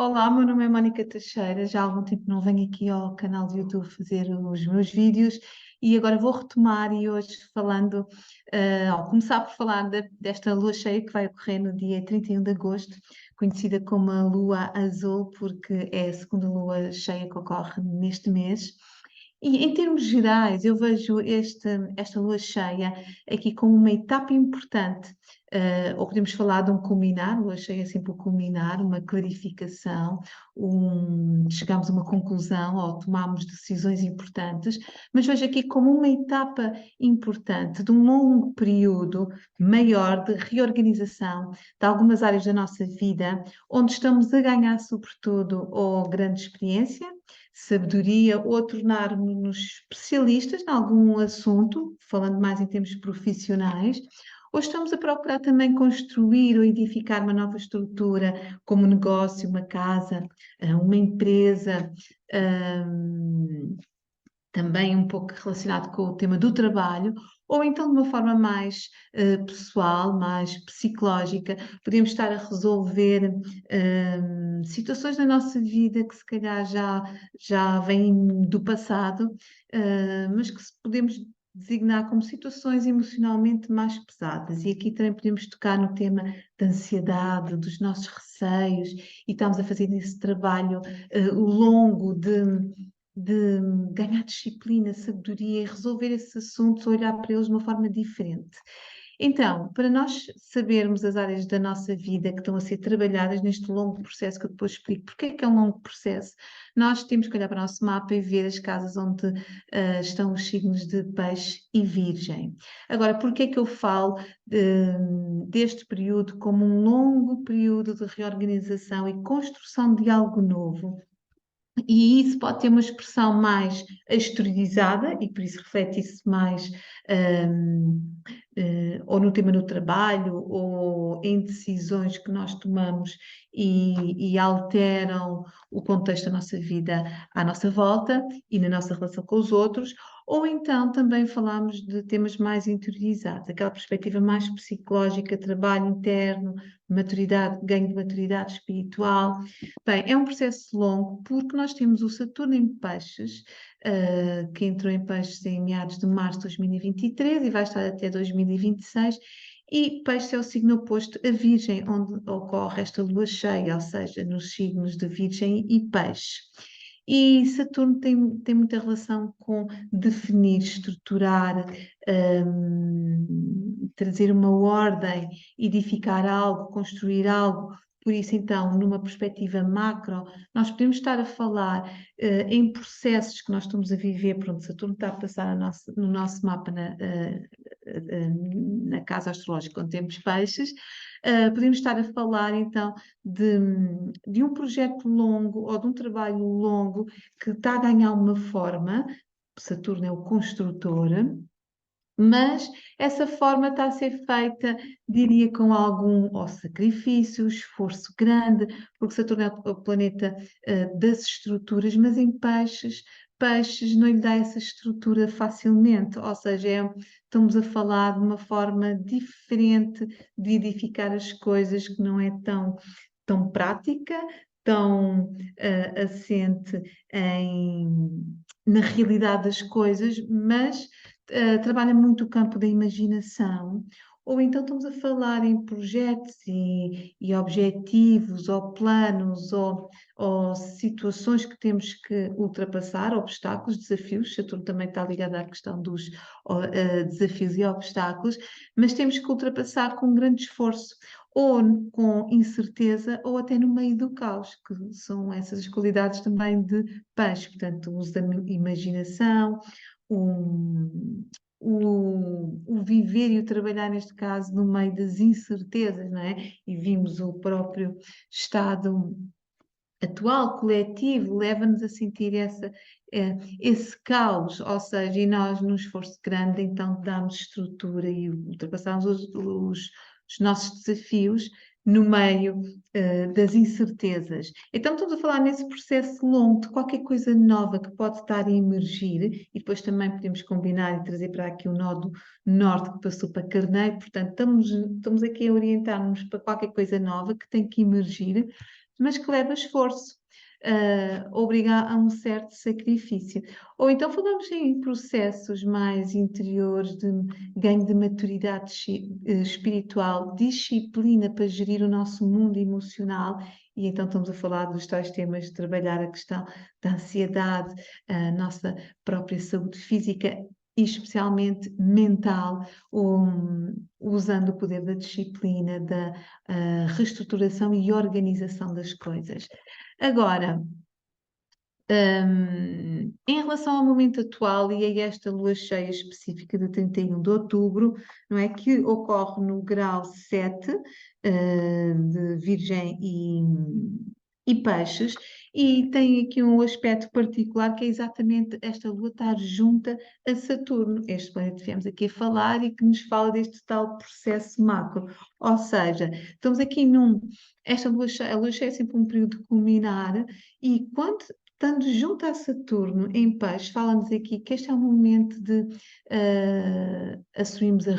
Olá, meu nome é Mónica Teixeira. Já há algum tempo não venho aqui ao canal de YouTube fazer os meus vídeos e agora vou retomar e hoje falando, ao começar por falar desta lua cheia que vai ocorrer no dia 31 de agosto, conhecida como a lua azul, porque é a segunda lua cheia que ocorre neste mês. E em termos gerais, eu vejo esta lua cheia aqui como uma etapa importante, ou podemos falar de um culminar, lua cheia é sempre o culminar, uma clarificação, chegamos a uma conclusão ou tomamos decisões importantes, mas vejo aqui como uma etapa importante de um longo período maior de reorganização de algumas áreas da nossa vida, onde estamos a ganhar, sobretudo, ou grande experiência, sabedoria ou tornar-nos especialistas em algum assunto, falando mais em termos profissionais, ou estamos a procurar também construir ou edificar uma nova estrutura, como um negócio, uma casa, uma empresa, hum, também um pouco relacionado com o tema do trabalho, ou então de uma forma mais pessoal, mais psicológica, podemos estar a resolver situações na nossa vida que se calhar já vêm do passado, mas que podemos designar como situações emocionalmente mais pesadas. E aqui também podemos tocar no tema da ansiedade, dos nossos receios, e estamos a fazer esse trabalho longo de ganhar disciplina, sabedoria e resolver esses assuntos, olhar para eles de uma forma diferente. Então, para nós sabermos as áreas da nossa vida que estão a ser trabalhadas neste longo processo, que eu depois explico porque é que é um longo processo, nós temos que olhar para o nosso mapa e ver as casas onde estão os signos de peixe e virgem. Agora, porque é que eu falo deste período como um longo período de reorganização e construção de algo novo? E isso pode ter uma expressão mais exteriorizada, e por isso reflete-se mais ou no tema do trabalho, ou em decisões que nós tomamos e alteram o contexto da nossa vida à nossa volta e na nossa relação com os outros, ou então também falamos de temas mais interiorizados, aquela perspectiva mais psicológica, trabalho interno, maturidade, ganho de maturidade espiritual. Bem, é um processo longo porque nós temos o Saturno em Peixes, que entrou em Peixes em meados de março de 2023 e vai estar até 2026. E Peixes é o signo oposto a Virgem, onde ocorre esta lua cheia, ou seja, nos signos de Virgem e Peixe. E Saturno tem muita relação com definir, estruturar, trazer uma ordem, edificar algo, construir algo. Por isso, então, numa perspectiva macro, nós podemos estar a falar em processos que nós estamos a viver. Pronto, Saturno está a passar no nosso mapa na casa astrológica onde temos peixes. Podemos estar a falar então de um projeto longo ou de um trabalho longo que está a ganhar uma forma. Saturno é o construtor, mas essa forma está a ser feita, diria, com algum ou sacrifício, esforço grande, porque Saturno é o planeta das estruturas, mas em peixes não lhe dá essa estrutura facilmente, ou seja, estamos a falar de uma forma diferente de edificar as coisas que não é tão prática, tão assente na realidade das coisas, mas trabalha muito o campo da imaginação, ou então estamos a falar em projetos e objetivos, ou planos, ou situações que temos que ultrapassar, obstáculos, desafios. Saturno também está ligado à questão dos desafios e obstáculos, mas temos que ultrapassar com grande esforço, ou com incerteza, ou até no meio do caos, que são essas as qualidades também de peixe, portanto, o uso da imaginação, o, o viver e o trabalhar, neste caso, no meio das incertezas, não é? E vimos o próprio estado atual, coletivo, leva-nos a sentir esse caos, ou seja, e nós, num esforço grande, então damos estrutura e ultrapassamos os nossos desafios no meio das incertezas. Então, estamos a falar nesse processo longo de qualquer coisa nova que pode estar a emergir, e depois também podemos combinar e trazer para aqui o nó do norte que passou para Carneiro, portanto, estamos aqui a orientar-nos para qualquer coisa nova que tem que emergir. mas que leva esforço, obriga a um certo sacrifício. Ou então falamos em processos mais interiores de ganho de maturidade espiritual, disciplina para gerir o nosso mundo emocional, e então estamos a falar dos tais temas de trabalhar a questão da ansiedade, a nossa própria saúde física e especialmente mental, usando o poder da disciplina, da reestruturação e organização das coisas. Agora, em relação ao momento atual e a esta lua cheia específica de 31 de outubro, não é, que ocorre no grau 7, de Virgem e Peixes, e tem aqui um aspecto particular que é exatamente esta lua estar junta a Saturno, este planeta que viemos aqui a falar e que nos fala deste tal processo macro. Ou seja, estamos aqui esta lua cheia, a lua cheia é sempre um período de culminar, e quando estando junto a Saturno em Peixes, fala-nos aqui que este é um momento de assumirmos a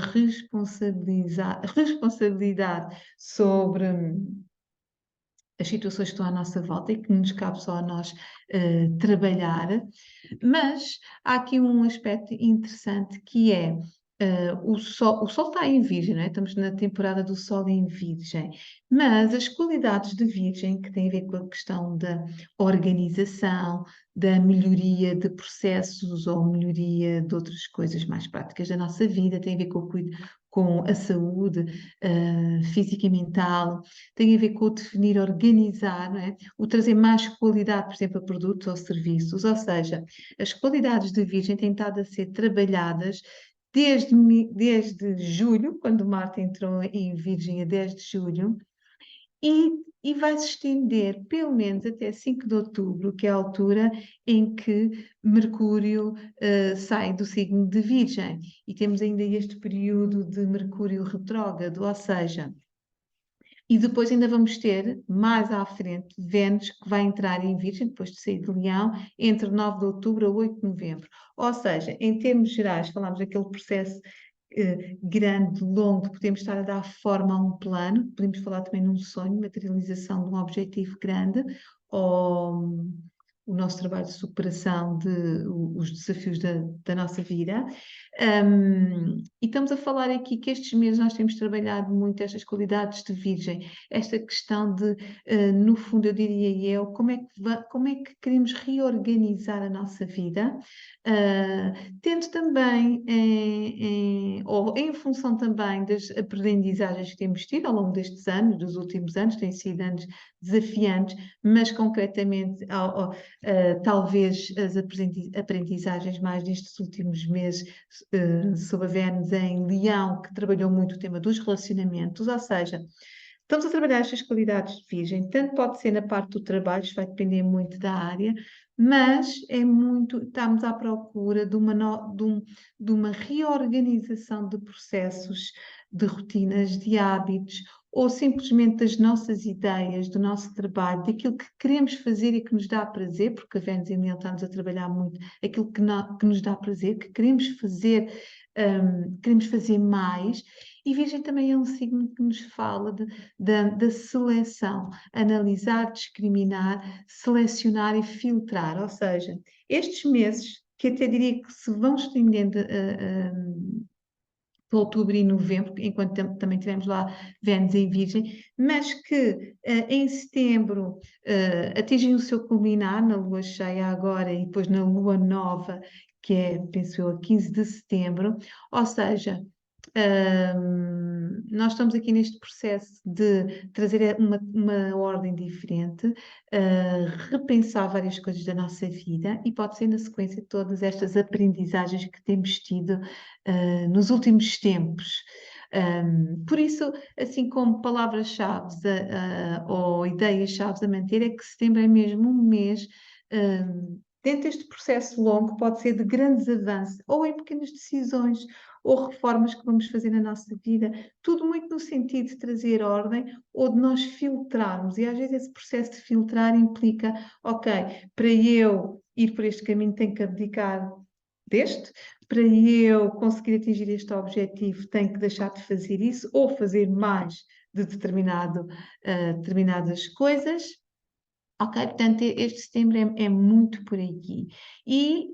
responsabilidade sobre as situações que estão à nossa volta e que nos cabe só a nós trabalhar. Mas há aqui um aspecto interessante que é o Sol está em Virgem, não é? Estamos na temporada do Sol em Virgem, mas as qualidades de Virgem, que têm a ver com a questão da organização, da melhoria de processos ou melhoria de outras coisas mais práticas da nossa vida, tem a ver com a saúde física e mental, tem a ver com o definir, organizar, não é? O trazer mais qualidade, por exemplo, a produtos ou serviços, ou seja, as qualidades de Virgem têm estado a ser trabalhadas desde julho, quando Marte entrou em Virgem a 10 de julho, e vai se estender pelo menos até 5 de outubro, que é a altura em que Mercúrio sai do signo de Virgem. E temos ainda este período de Mercúrio retrógrado, ou seja, e depois ainda vamos ter, mais à frente, Vênus, que vai entrar em Virgem, depois de sair de Leão, entre 9 de outubro a 8 de novembro. Ou seja, em termos gerais, falamos daquele processo grande, longo, que podemos estar a dar forma a um plano, podemos falar também num sonho, materialização de um objetivo grande, ou o nosso trabalho de superação os desafios da nossa vida. E estamos a falar aqui que estes meses nós temos trabalhado muito estas qualidades de Virgem, esta questão de, no fundo, eu diria eu, como é que queremos reorganizar a nossa vida, tendo também, ou em função também das aprendizagens que temos tido ao longo destes anos, dos últimos anos, têm sido anos desafiantes, mas concretamente, talvez as aprendizagens mais destes últimos meses, sob a Vênus em Leão, que trabalhou muito o tema dos relacionamentos, ou seja, estamos a trabalhar estas qualidades de Virgem, tanto pode ser na parte do trabalho, isto vai depender muito da área, mas estamos à procura de uma reorganização de processos, de rotinas, de hábitos, ou simplesmente das nossas ideias, do nosso trabalho, daquilo que queremos fazer e que nos dá prazer, porque a Vênus e Leão estamos a trabalhar muito aquilo que nos dá prazer, que queremos fazer mais. E Virgem também é um signo que nos fala da seleção, analisar, discriminar, selecionar e filtrar. Ou seja, estes meses, que até diria que se vão estendendo de outubro e novembro, enquanto também tivemos lá Vênus em Virgem, mas que em setembro atingem o seu culminar na lua cheia agora e depois na lua nova, que é, penso eu, a 15 de setembro, ou seja, nós estamos aqui neste processo de trazer uma ordem diferente, repensar várias coisas da nossa vida, e pode ser na sequência de todas estas aprendizagens que temos tido nos últimos tempos. Por isso, assim como palavras-chave ou ideias-chave a manter, é que setembro é mesmo um mês. Dentro deste processo longo, pode ser de grandes avanços, ou em pequenas decisões, ou reformas que vamos fazer na nossa vida, tudo muito no sentido de trazer ordem ou de nós filtrarmos. E às vezes esse processo de filtrar implica, ok, para eu ir por este caminho tenho que abdicar deste, para eu conseguir atingir este objetivo tenho que deixar de fazer isso ou fazer mais de determinadas coisas. Ok? Portanto, este setembro é muito por aqui. E,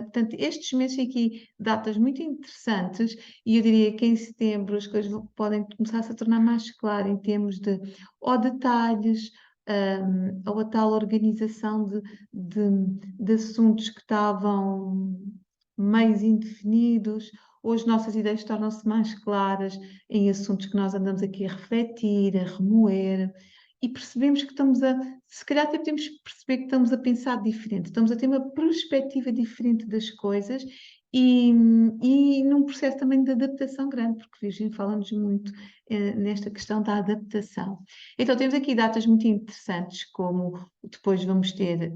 portanto, estes meses aqui, datas muito interessantes, e eu diria que em setembro as coisas podem começar a se tornar mais claras em termos de ou detalhes, ou a tal organização de assuntos que estavam mais indefinidos, ou as nossas ideias tornam-se mais claras em assuntos que nós andamos aqui a refletir, a remoer, e percebemos que se calhar até podemos perceber que estamos a pensar diferente, estamos a ter uma perspectiva diferente das coisas e num processo também de adaptação grande, porque Virgem fala-nos muito nesta questão da adaptação. Então temos aqui datas muito interessantes, como depois vamos ter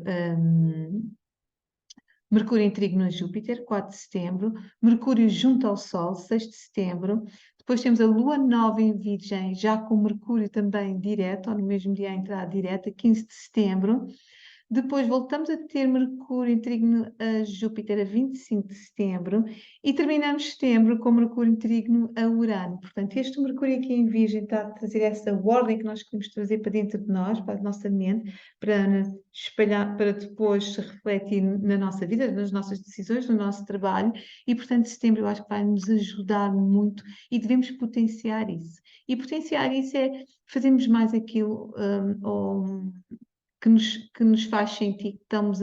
Mercúrio em trígono a Júpiter, 4 de setembro, Mercúrio junto ao Sol, 6 de setembro, depois temos a Lua nova em Virgem, já com Mercúrio também direto, ou no mesmo dia a entrada direta, 15 de setembro. Depois voltamos a ter Mercúrio em trígono a Júpiter a 25 de setembro e terminamos setembro com Mercúrio em trígono a Urano. Portanto, este Mercúrio aqui em Virgem está a trazer essa ordem que nós queremos trazer para dentro de nós, para a nossa mente, para espalhar, para depois se refletir na nossa vida, nas nossas decisões, no nosso trabalho. E, portanto, setembro eu acho que vai nos ajudar muito e devemos potenciar isso. E potenciar isso é fazermos mais aquilo, que nos faz sentir que estamos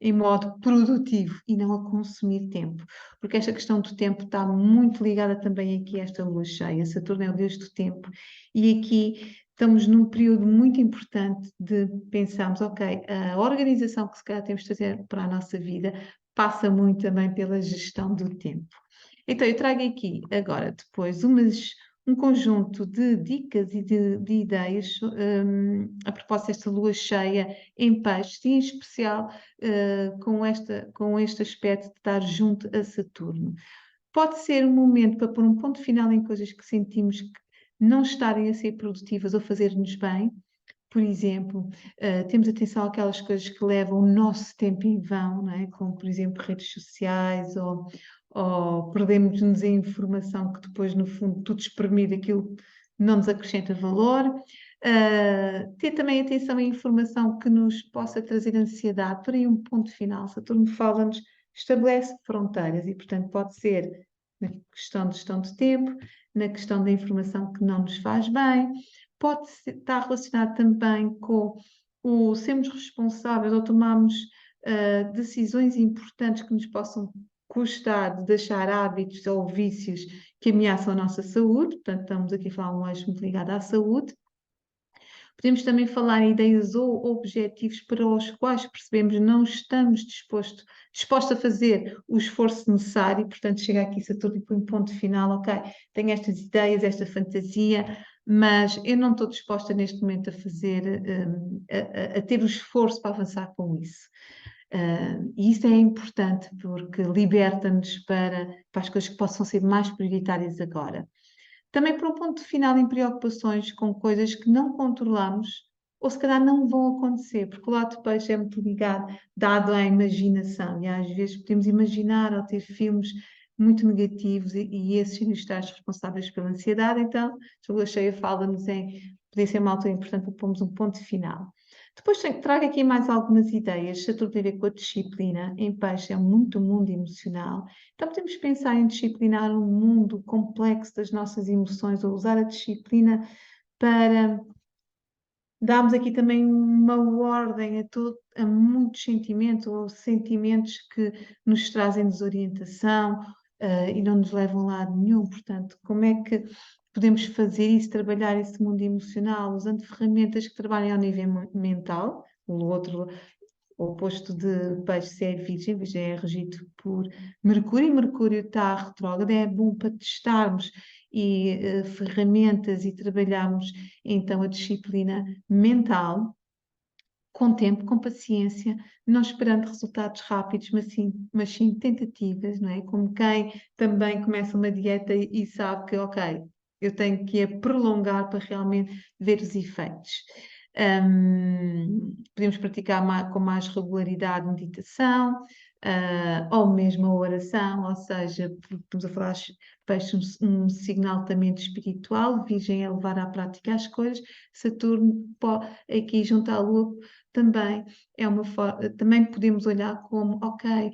em modo produtivo e não a consumir tempo. Porque esta questão do tempo está muito ligada também aqui a esta lua cheia. Saturno é o deus do tempo. E aqui estamos num período muito importante de pensarmos, ok, a organização que se calhar temos de fazer para a nossa vida passa muito também pela gestão do tempo. Então, eu trago aqui agora, depois, um conjunto de dicas e de ideias a propósito desta lua cheia em peixes, e em especial com este aspecto de estar junto a Saturno. Pode ser um momento para pôr um ponto final em coisas que sentimos que não estarem a ser produtivas ou fazer-nos bem. Por exemplo, temos atenção àquelas coisas que levam o nosso tempo em vão, não é? Como, por exemplo, redes sociais ou perdemos-nos em informação que depois, no fundo, tudo espremido, aquilo não nos acrescenta valor. Ter também atenção à informação que nos possa trazer ansiedade. Por aí um ponto final. Saturno fala-nos, estabelece fronteiras e, portanto, pode ser na questão de gestão de tempo, na questão da informação que não nos faz bem, pode estar relacionado também com o sermos responsáveis ou tomarmos decisões importantes que nos possam custar de deixar hábitos ou vícios que ameaçam a nossa saúde. Portanto, estamos aqui a falar um eixo muito ligado à saúde. Podemos também falar em ideias ou objetivos para os quais percebemos não estamos dispostos a fazer o esforço necessário, e, portanto, chega aqui Saturno e põe um ponto final, ok, tenho estas ideias, esta fantasia, mas eu não estou disposta neste momento a fazer, a ter o esforço para avançar com isso. E isso é importante porque liberta-nos para as coisas que possam ser mais prioritárias agora. Também para um ponto final em preocupações com coisas que não controlamos ou se calhar não vão acontecer, porque o lado de peixe é muito ligado, dado à imaginação, e às vezes podemos imaginar ou ter filmes muito negativos e esses serem os tais responsáveis pela ansiedade. Então, a lua cheia fala-nos em poder ser uma altura importante para pormos um ponto final. Depois trago aqui mais algumas ideias. Saturno tem a ver com a disciplina. Em peixe é muito mundo emocional. Então podemos pensar em disciplinar um mundo complexo das nossas emoções ou usar a disciplina para darmos aqui também uma ordem a muitos sentimentos ou sentimentos que nos trazem desorientação e não nos levam a lado nenhum. Portanto, como é que podemos fazer isso, trabalhar esse mundo emocional, usando ferramentas que trabalhem ao nível mental, o outro o oposto de peixe é virgem, virgem é regido por Mercúrio, e Mercúrio está retrógrado, é bom para testarmos ferramentas e trabalharmos então a disciplina mental, com tempo, com paciência, não esperando resultados rápidos, mas sim tentativas, não é? Como quem também começa uma dieta e sabe que, ok, eu tenho que a prolongar para realmente ver os efeitos. Podemos praticar com mais regularidade meditação, ou mesmo a oração, ou seja, estamos a falar peixes, um signo altamente espiritual, Virgem é levar à prática as coisas, Saturno aqui junto à Lua também é uma forma, também podemos olhar como, ok,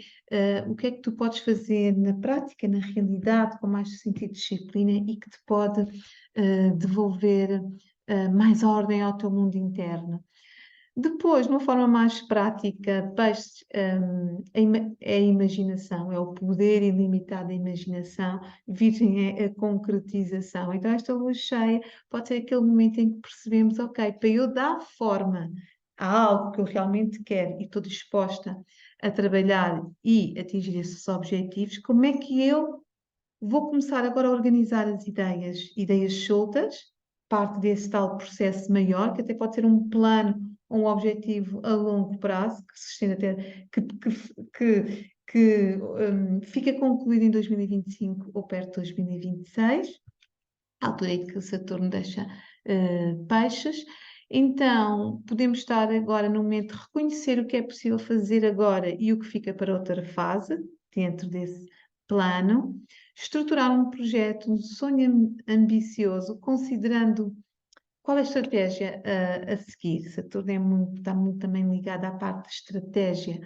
o que é que tu podes fazer na prática, na realidade, com mais sentido de disciplina e que te pode devolver mais ordem ao teu mundo interno. Depois, de uma forma mais prática, peixes, é a imaginação, é o poder ilimitado da imaginação, Virgem é a concretização. Então, esta lua cheia pode ser aquele momento em que percebemos, ok, para eu dar forma a algo que eu realmente quero e estou disposta a trabalhar e atingir esses objetivos, como é que eu vou começar agora a organizar as ideias soltas, parte desse tal processo maior, que até pode ser um plano, um objetivo a longo prazo, que se estende até, que fica concluído em 2025 ou perto de 2026, a altura em que Saturno deixa peixes. Então, podemos estar agora no momento de reconhecer o que é possível fazer agora e o que fica para outra fase, dentro desse plano, estruturar um projeto, um sonho ambicioso, considerando qual é a estratégia a seguir. Saturno está muito também ligado à parte de estratégia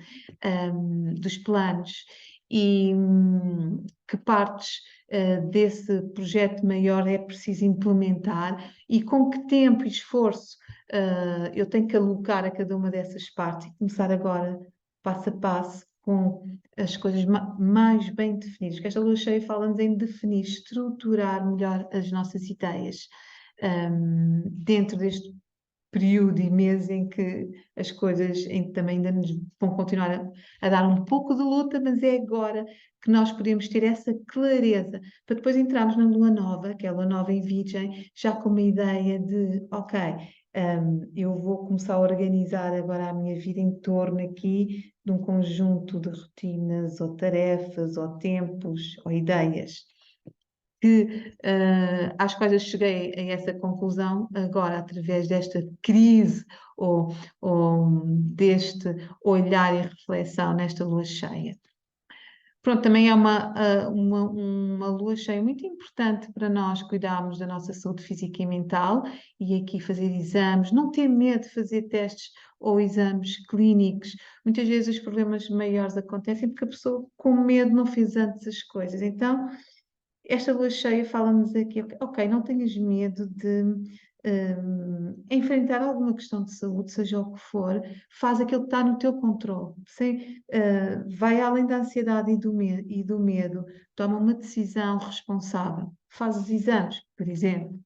dos planos e que partes desse projeto maior é preciso implementar e com que tempo e esforço eu tenho que alocar a cada uma dessas partes e começar agora, passo a passo, com as coisas mais bem definidas. Porque esta lua cheia fala-nos em definir, estruturar melhor as nossas ideias dentro deste período e mês em que as coisas também ainda nos vão continuar a dar um pouco de luta, mas é agora que nós podemos ter essa clareza para depois entrarmos na lua nova, que é a lua nova em Virgem, já com uma ideia de, ok, eu vou começar a organizar agora a minha vida em torno aqui de um conjunto de rotinas ou tarefas ou tempos ou ideias que, às quais eu cheguei a essa conclusão agora através desta crise ou deste olhar e reflexão nesta lua cheia. Pronto, também é uma lua cheia muito importante para nós cuidarmos da nossa saúde física e mental e aqui fazer exames, não ter medo de fazer testes ou exames clínicos. Muitas vezes os problemas maiores acontecem porque a pessoa com medo não fez antes as coisas. Então, esta lua cheia fala-nos aqui, ok, não tenhas medo de enfrentar alguma questão de saúde, seja o que for, faz aquilo que está no teu controle. Vai além da ansiedade e do medo, toma uma decisão responsável, faz os exames, por exemplo.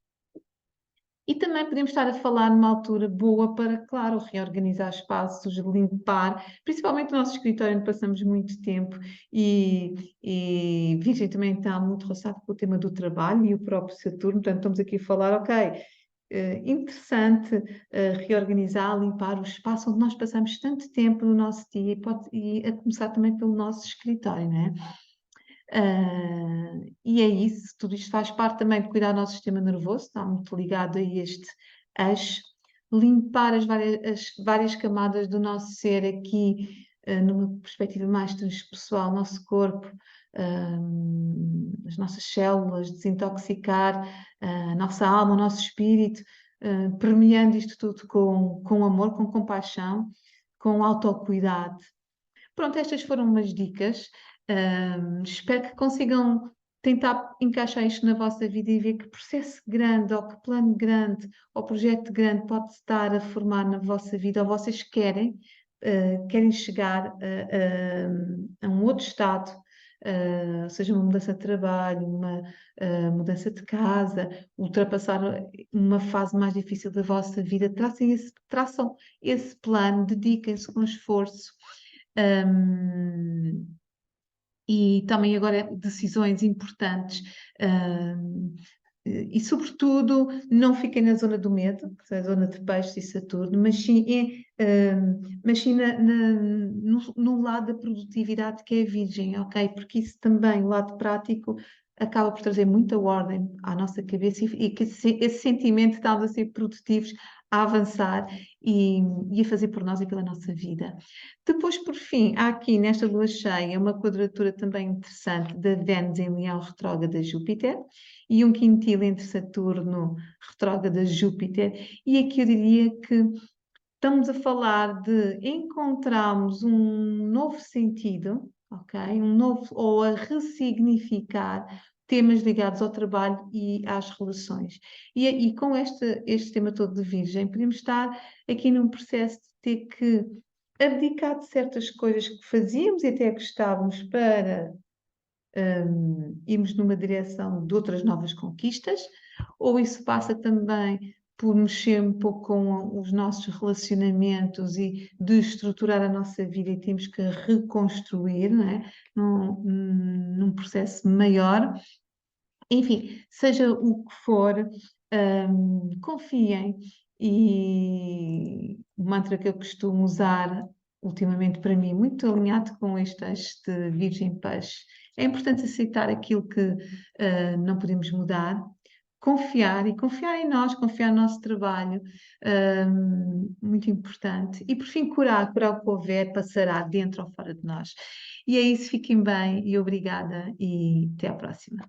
E também podemos estar a falar numa altura boa para, claro, reorganizar espaços, limpar, principalmente no nosso escritório, onde passamos muito tempo e Virgem também está muito roçado com o tema do trabalho e o próprio Saturno, portanto estamos aqui a falar, ok, interessante reorganizar, limpar o espaço onde nós passamos tanto tempo no nosso dia e a começar também pelo nosso escritório, não é? E é isso, tudo isto faz parte também de cuidar do nosso sistema nervoso, está muito ligado a este eixo, limpar as várias camadas do nosso ser aqui, numa perspectiva mais transpessoal, nosso corpo, as nossas células, desintoxicar a nossa alma, o nosso espírito, permeando isto tudo com amor, com compaixão, com autocuidado. Pronto, estas foram umas dicas. Espero que consigam tentar encaixar isto na vossa vida e ver que processo grande, ou que plano grande, ou projeto grande pode estar a formar na vossa vida, ou vocês querem chegar a um outro estado, seja uma mudança de trabalho, uma mudança de casa, ultrapassar uma fase mais difícil da vossa vida, traçam esse plano, dediquem-se com esforço. E também agora decisões importantes e sobretudo não fiquem na zona do medo, que é a zona de peixes e Saturno, mas sim, no lado da produtividade que é a Virgem, ok? Porque isso também, o lado prático, acaba por trazer muita ordem à nossa cabeça e que esse sentimento de estarmos a ser produtivos, a avançar e a fazer por nós e pela nossa vida. Depois, por fim, há aqui nesta lua cheia uma quadratura também interessante da Vênus em Leão retrógrada de Júpiter e um quintil entre Saturno retrógrada de Júpiter. E aqui eu diria que estamos a falar de encontrarmos um novo sentido, ok? Um novo, ou a ressignificar temas ligados ao trabalho e às relações. E com este tema todo de Virgem, podemos estar aqui num processo de ter que abdicar de certas coisas que fazíamos e até gostávamos para irmos numa direção de outras novas conquistas, ou isso passa também por mexer um pouco com os nossos relacionamentos e de estruturar a nossa vida e temos que reconstruir, não é? Num processo maior. Enfim, seja o que for, confiem e o mantra que eu costumo usar ultimamente para mim, muito alinhado com este eixo de Virgem Peixe, é importante aceitar aquilo que não podemos mudar, confiar e confiar em nós, confiar no nosso trabalho, muito importante. E por fim, curar o que houver, passará dentro ou fora de nós. E é isso, fiquem bem e obrigada e até à próxima.